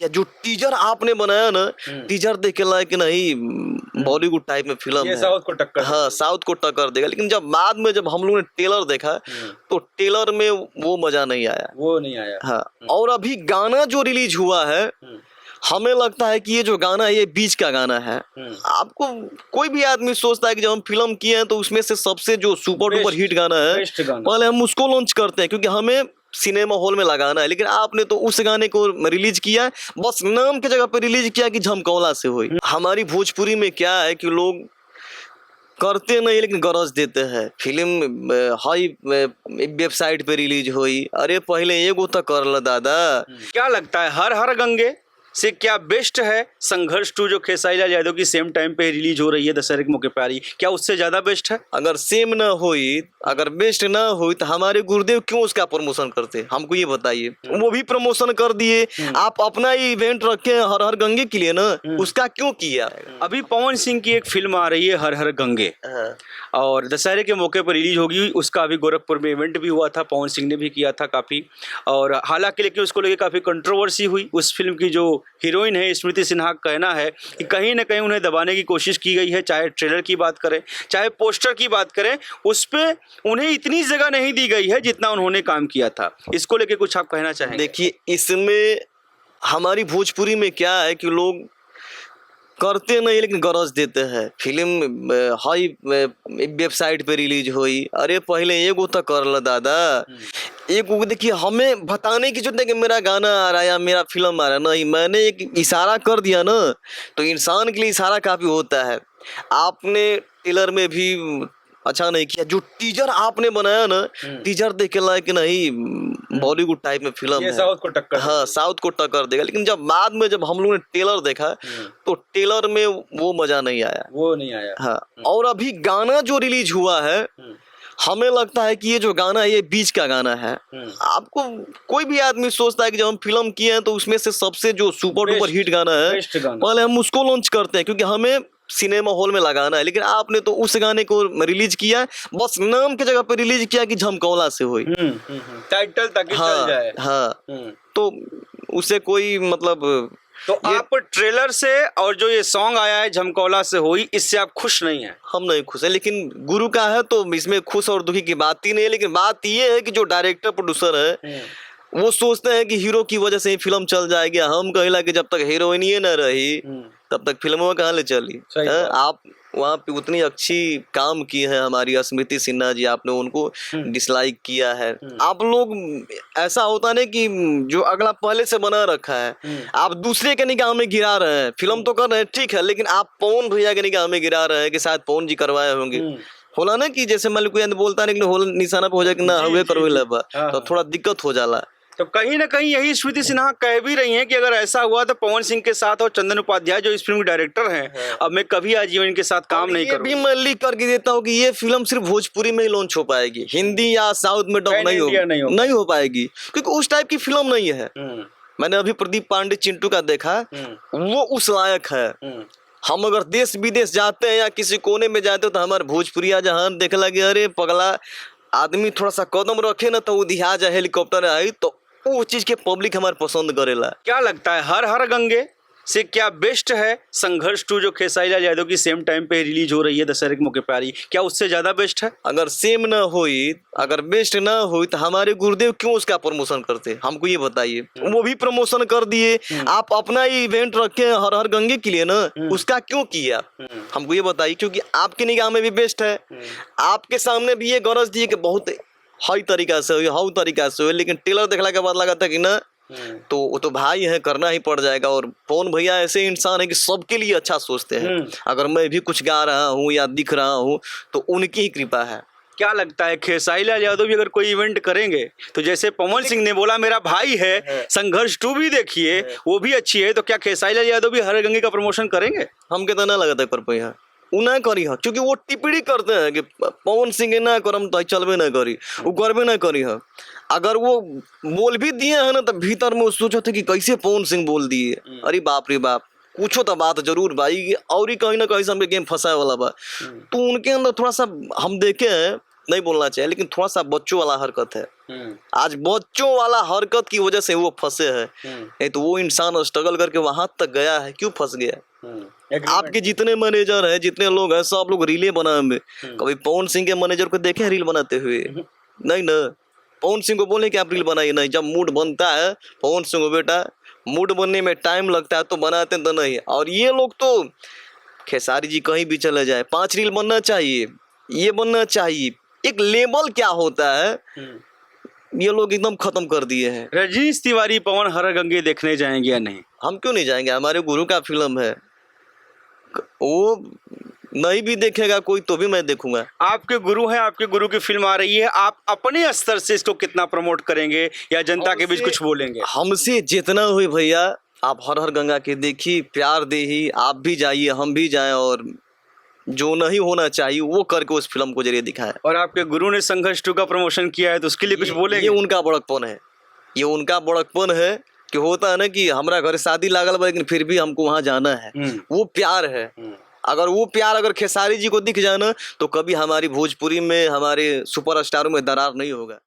या जो टीजर आपने बनाया ना, टीजर देखे लायक नहीं, बॉलीवुड टाइप में फिल्म ये है, साउथ को टक्कर हाँ साउथ को टक्कर देगा। लेकिन जब बाद में जब हम लोगों ने ट्रेलर देखा तो ट्रेलर में वो मजा नहीं आया, वो नहीं आया। हाँ। और अभी गाना जो रिलीज हुआ है, हमें लगता है कि ये जो गाना है ये बीच का गाना है। आपको कोई भी आदमी सोचता है कि जब हम फिल्म किए हैं तो उसमें से सबसे जो सुपर डुपर हिट गाना है पहले हम उसको लॉन्च करते हैं, क्योंकि हमें सिनेमा हॉल में लगाना है। लेकिन आपने तो उस गाने को रिलीज किया, बस नाम की जगह पे रिलीज किया कि झमकौला से हुई। हमारी भोजपुरी में क्या है कि लोग करते नहीं लेकिन गरज देते हैं। फिल्म हाई वेबसाइट पे रिलीज हुई, अरे पहले एगो तो कर लो दादा। क्या लगता है हर हर गंगे से क्या बेस्ट है संघर्ष 2 जो खेसारी लाल यादव की सेम टाइम पे रिलीज हो रही है दशहरे के मौके पर आ रही है, क्या उससे ज्यादा बेस्ट है? अगर सेम ना हुई, अगर बेस्ट ना हुई तो हमारे गुरुदेव क्यों उसका प्रमोशन करते? हमको ये बताइए। वो भी प्रमोशन कर दिए, आप अपना ही इवेंट रखे हर हर गंगे के लिए ना, उसका क्यों किया? अभी पवन सिंह की एक फिल्म आ रही है हर हर गंगे, और दशहरे के मौके पर रिलीज होगी। उसका अभी गोरखपुर में इवेंट भी हुआ था, पवन सिंह ने भी किया था काफी, और हालांकि लेकिन उसको लेकर काफी कंट्रोवर्सी हुई। उस फिल्म की जो हीरोइन है स्मृति सिन्हा का कहना है कि कहीं ना कहीं उन्हें दबाने की कोशिश की गई है। चाहे ट्रेलर की बात करें, चाहे पोस्टर की बात करें, उस पर उन्हें इतनी जगह नहीं दी गई है जितना उन्होंने काम किया था। इसको लेकर कुछ आप कहना चाहेंगे? देखिए, इसमें हमारी भोजपुरी में क्या है कि लोग करते नहीं लेकिन गरज देते हैं। फिल्म हाई वेबसाइट पे रिलीज हुई, अरे पहले एगो तो कर लो दादा। एक देखिए, हमें बताने की जरूरत है कि मेरा गाना आ रहा है या मेरा फिल्म आ रहा है, नहीं, मैंने एक इशारा कर दिया ना, तो इंसान के लिए इशारा काफी होता है। आपने ट्रेलर में भी अच्छा नहीं किया, जो टीजर आपने बनाया ना, टीजर देखे लायक नहीं, बॉलीवुड टाइप में फिल्म ये है, साउथ को टक्कर, हाँ साउथ को टक्कर देगा। लेकिन जब बाद में जब हम लोगों ने ट्रेलर देखा तो ट्रेलर में वो मजा नहीं आया, वो नहीं आया, हाँ। और अभी गाना जो रिलीज हुआ है, हमें लगता है कि ये जो गाना है ये बीच का गाना है। आपको कोई भी आदमी सोचता है कि जब हम फिल्म किए हैं तो उसमें से सबसे जो सुपर डुपर हिट गाना है पहले हम उसको लॉन्च करते हैं, क्योंकि हमें सिनेमा हॉल में लगाना है। लेकिन आपने तो उस गाने को रिलीज किया, बस नाम की जगह पे रिलीज किया कि झमकौला से हुई, टाइटल ताकि चल जाए, हाँ। तो उसे कोई मतलब, तो आप ट्रेलर से और जो ये सॉन्ग आया है झमकौला से हुई, इससे आप खुश नहीं हैं? हम नहीं खुश है, लेकिन गुरु का है तो इसमें खुश और दुखी की बात ही नहीं है। लेकिन बात ये है कि जो डायरेक्टर प्रोड्यूसर है वो सोचते हैं कि हीरो की वजह से ही फिल्म चल जाएगी। हम कहिला कि जब तक हीरोइन ही न रही तब तक फिल्मों कहाँ ले चली। आप वहाँ पे उतनी अच्छी काम की है हमारी स्मृति सिन्हा जी, आपने उनको डिसलाइक किया है। आप लोग, ऐसा होता नहीं कि जो अगला पहले से बना रखा है आप दूसरे के निगाह में गिरा रहे हैं। फिल्म तो कर रहे हैं ठीक है, लेकिन आप पवन भैया के निगाह में गिरा रहे हैं कि शायद पवन जी करवाए होंगे। होला ना कि जैसे मान लो कोई बोलता नहीं कि निशाना पे हो जाए कि ना हुए करो लबा, तो थोड़ा दिक्कत हो जाला। तो कहीं ना कहीं यही स्मृति सिन्हा कह भी रही हैं कि अगर ऐसा हुआ तो पवन सिंह के साथ और चंदन उपाध्याय जो इस फिल्म के डायरेक्टर हैं, अब मैं कभी आजीवन के साथ काम नहीं करूंगा। ये भी मैं लिख करके देता हूँ कि ये फिल्म सिर्फ भोजपुरी में ही लॉन्च हो पाएगी, हिंदी या साउथ में डब नहीं हो पाएगी, क्योंकि उस टाइप की फिल्म नहीं है। मैंने अभी प्रदीप पांडे चिंटू का देखा, वो उस लायक है। हम अगर देश विदेश जाते हैं या किसी कोने में जाते हो तो हमारे भोजपुरिया जहाँ देख लगे अरे पगला आदमी थोड़ा सा कदम रखे ना तो वो दिहा जाए हेलीकॉप्टर आई, तो वो चीज के पब्लिक हमारे पसंद करेला। क्या लगता है हर हर गंगे से क्या बेस्ट है संघर्ष 2 जो खेसारी लाल यादव की सेम टाइम पे रिलीज हो रही है दशहरे के मौके पर आ रही है, क्या उससे ज्यादा बेस्ट है? अगर सेम ना हुई, अगर बेस्ट ना हुई तो हमारे गुरुदेव क्यों उसका प्रमोशन करते? हमको ये बताइए। वो भी प्रमोशन कर दिए, आप अपना ही इवेंट रखे हर हर गंगे के लिए ना, उसका क्यों किया? हमको ये बताइए, क्योंकि आपकी निगाह में भी बेस्ट है, आपके सामने भी ये गरज दी कि बहुत हाई तरीका से हुई, हाउ तरीका से हुई, लेकिन ट्रेलर देखने के बाद लगा था कि ना तो वो तो भाई है, करना ही पड़ जाएगा। और पवन भैया ऐसे इंसान है कि सबके लिए अच्छा सोचते हैं। अगर मैं भी कुछ गा रहा हूँ या दिख रहा हूँ तो उनकी ही कृपा है। क्या लगता है खेसारी लाल यादव भी अगर कोई इवेंट करेंगे तो जैसे पवन सिंह ने बोला मेरा भाई है, संघर्ष 2 भी देखिए वो भी अच्छी है, तो क्या खेसारी लाल यादव भी हर गंगे का प्रमोशन करेंगे? हम कहते ना लगता है कर पाई उना करी है, क्योंकि वो टिप्पणी करते हैं कि पवन सिंह ना करम तो चलबे ना करी, वो करबे ना करी है। अगर वो बोल भी दिए हैं ना तो भीतर में सोचो थे कि कैसे पवन सिंह बोल दिए, अरे बाप रे बाप, कुछो तो बात जरूर भाई, और ही कहीं ना कहीं से हमके गेम फंसाए वाला बा। तो उनके अंदर थोड़ा सा हम देखे हैं, नहीं बोलना चाहिए, लेकिन थोड़ा सा बच्चों वाला हरकत है। आज बच्चों वाला हरकत की वजह से वो फंसे हैं। नहीं तो वो इंसान स्ट्रगल करके वहां तक गया है, क्यों फंस गया? आपके जितने मैनेजर हैं, जितने लोग हैं, सब लोग रीले बना में, कभी पवन सिंह के मैनेजर को देखे रील बनाते हुए? नहीं ना। पवन सिंह को बोले कि आप रील बनाइए, नहीं। जब मूड बनता है पवन सिंह को, बेटा मूड बनने में टाइम लगता है तो बनाते तो नहीं। और ये लोग तो खेसारी जी कहीं भी चले जाए 5 रील बनना चाहिए, ये बनना चाहिए। एक लेवल क्या होता है ये लोग एकदम खत्म कर दिए हैं। रजनीश तिवारी पवन हर हर गंगे देखने जाएंगे या नहीं? हम क्यों नहीं जाएंगे? हमारे गुरु का फिल्म है, वो नहीं भी देखेगा कोई तो भी मैं देखूंगा। आपके गुरु हैं, आपके गुरु की फिल्म आ रही है, आप अपने स्तर से इसको कितना प्रमोट करेंगे या जनता के बीच कुछ बोलेंगे? हमसे जितना हुई भैया, आप हर हर गंगा के देखिए, प्यार दे ही, आप भी जाइए, हम भी जाएं, और जो नहीं होना चाहिए वो करके उस फिल्म को जरिए दिखाया। और आपके गुरु ने संघर्ष 2 का प्रमोशन किया है तो उसके लिए कुछ बोलेंगे? ये उनका बड़कपन है, ये उनका बड़कपन है कि होता है ना कि हमारा घर शादी लागल बा लेकिन फिर भी हमको वहां जाना है। वो प्यार है। अगर वो प्यार अगर खेसारी जी को दिख जाए ना तो कभी हमारी भोजपुरी में, हमारे सुपरस्टारों में दरार नहीं होगा।